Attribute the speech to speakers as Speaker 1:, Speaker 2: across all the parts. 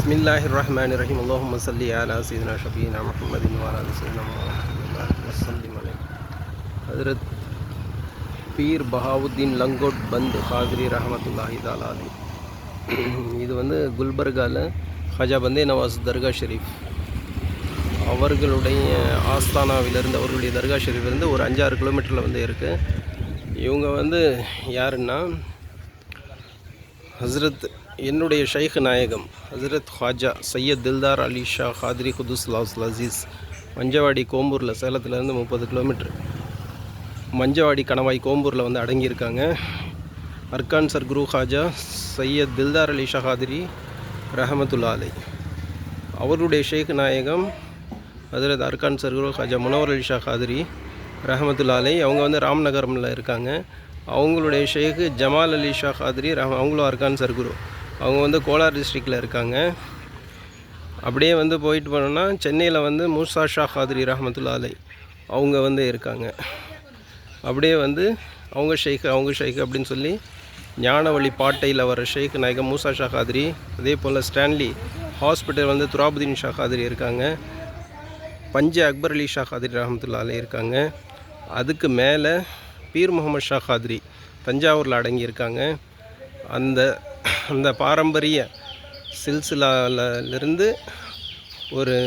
Speaker 1: बिस्मिल्लाहिर्रहमानिर्रहीम अल्लाहुम्मा सल्लि अला सय्यिदिना शफीना मुहम्मदिन व अला सय्यिदिना मुहम्मद वसल्लिम अलैहि हज़रत पीर बहाउद्दीन लंगोट बंद कादरी रहमतुल्लाहि तआला अलैहि. இது வந்து குல்பர்காவில் ஹஜா பந்தே நவாஸ் தர்கா ஷெரீஃப் அவர்களுடைய ஆஸ்தானாவிலிருந்து, அவர்களுடைய தர்கா ஷெரீஃபிலிருந்து ஒரு 5-6 கிலோமீட்டரில் வந்து இருக்குது. இவங்க வந்து யாருன்னா, ஹஸ்ரத் என்னுடைய ஷைக் நாயகம் ஹஸ்ரத் ஹாஜா சையத் தில்தார் அலி ஷா காதிரி குதுஸ் லாஸ்ல் அசீஸ், மஞ்சவாடி கோம்பூரில், சேலத்துலேருந்து 30 கிலோமீட்டர், மஞ்சவாடி கணவாய் கோம்பூரில் வந்து அடங்கியிருக்காங்க. அர்கான் சர்குரு ஹாஜா சையத் தில்தார் அலி ஷா காதிரி ரஹமத்துல்லா அலை. அவருடைய ஷேக் நாயகம் ஹஜரத் அர்கான் சர்குரு ஹாஜா முனவர் அலி ஷா காதிரி ரஹமத்துல்லா அலை. அவங்க வந்து ராம்நகரமில் இருக்காங்க. அவங்களுடைய ஷேக்கு ஜமால் அலி ஷா காதிரி அவங்களும் அர்கான் சர்குரு, அவங்க வந்து கோலார் டிஸ்ட்ரிக்டில் இருக்காங்க. அப்படியே வந்து போயிட்டு போனோன்னா சென்னையில் வந்து மூசா ஷா காதிரி ரஹமத்துல்லா அலை அவங்க வந்து இருக்காங்க. அப்படியே வந்து அவங்க ஷேக்கு அப்படின்னு சொல்லி ஞானவழி பாட்டையில் வர ஷேக் நாயகம் மூசா ஷா காதிரி. அதே போல் ஸ்டான்லி ஹாஸ்பிட்டல் வந்து துராபுதீன் ஷா காதிரி இருக்காங்க. பஞ்ச அக்பர் அலி ஷா காதிரி ரஹமத்துல்லா அலை இருக்காங்க. அதுக்கு மேலே பீர் முகமது ஷா காதிரி தஞ்சாவூரில் அடங்கியிருக்காங்க. அந்த பாரம்பரிய சில்சிலாவிலிருந்து ஒரு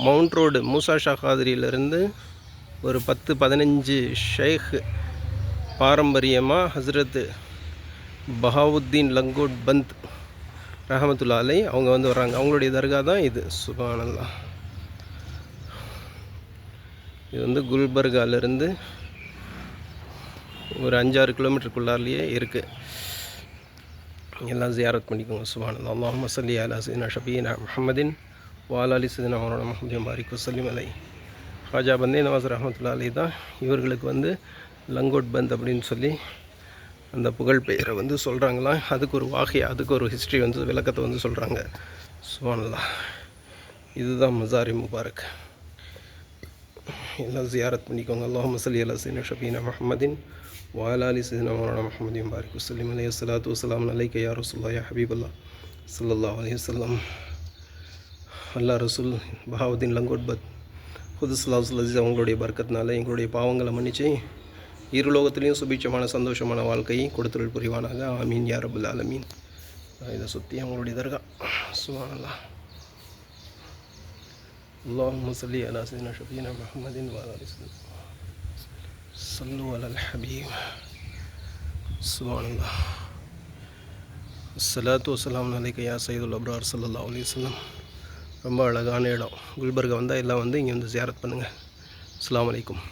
Speaker 1: மவுண்ட் ரோடு மூசா ஷா காதிரியிலிருந்து ஒரு 10-15 ஷேக் பாரம்பரியமாக ஹஸ்ரத் பஹாவுத்தீன் லங்கோட் பந்த் ரஹமத்துல்லா அலை அவங்க வந்து வர்றாங்க. அவங்களுடைய தர்கா தான் இது. சுப்ஹானல்லாஹ். இது வந்து குல்பர்காவிலிருந்து ஒரு 5-6 கிலோமீட்டருக்குள்ளாலேயே இருக்குது. எல்லாம் ஜியாரத் பண்ணிக்கோங்க. சுப்ஹானல்லாஹ். அல்லாஹும்ம ஸல்லி அலா சய்யிதினா ஷஃபீனா முஹம்மதின் வ அலா ஆலி சய்யிதினா மௌலானா முஹம்மதின் பாரிக் வஸல்லிம் அலைஹி. ஹாஜா பந்தே நவாஸ் ரஹமத்துல்லா அலைஹி தான் இவர்களுக்கு வந்து லங்கோட் பந்த் அப்படின்னு சொல்லி அந்த புகழ் பெயரை வந்து சொல்கிறாங்களாம். அதுக்கு ஒரு அதுக்கு ஒரு ஹிஸ்ட்ரி வந்து விளக்கத்தை வந்து சொல்கிறாங்க. சுப்ஹானல்லாஹ். இதுதான் மஸாரி முபாரக். எல்லாம் ஜியாரத் பண்ணிக்கோங்க. அல்லாஹும்ம ஸல்லி அலா சய்யிதினா ஷஃபீனா முஹம்மதின் வ அலா ஆலி சய்யிதினா மௌலானா முஹம்மதின் பாரிக் வஸல்லிம் அலைஹி. ஸலாத்து வஸ்ஸலாமு அலைக்க யா ரசூலுல்லாஹ் யா ஹபீபல்லாஹ் ஸல்லல்லாஹு அலைஹி வஸல்லம். அல்லாஹ் ரசூல் பஹாவுத்தீன் லங்கோட் பந்த் குதுஸ் லாஸ்ல் அசீஸ் அவங்களுடைய பர்க்கத்தினால எங்களுடைய பாவங்களை மன்னிச்சு இருலோகத்திலையும் சுபீட்சமான சந்தோஷமான வாழ்க்கையை கொடுத்துருள் புரிவானாக. ஆமீன் யா ரப்பல் ஆலமீன். இதை சுற்றி அவங்களுடைய தர்கா. சுப்ஹானல்லாஹ். அல்லாஹும்ம ஸல்லி அலா சய்யிதினா ஷஃபீனா முஹம்மதின் வ அலா ஆலி ஸல்லு அலல் ஹபீப். சுப்ஹானல்லாஹ். ஸலாத்து வஸ்ஸலாமு அலைக்க யா சய்யிதுல் அப்ரார் ஸல்லல்லாஹு அலைஹி வஸல்லம். ரொம்ப அழகான இடம். குல்பர்கா வந்தால் எல்லாம் வந்து இங்கே வந்து ஜியாரத் பண்ணுங்கள். அஸ்ஸலாமு அலைக்கும்.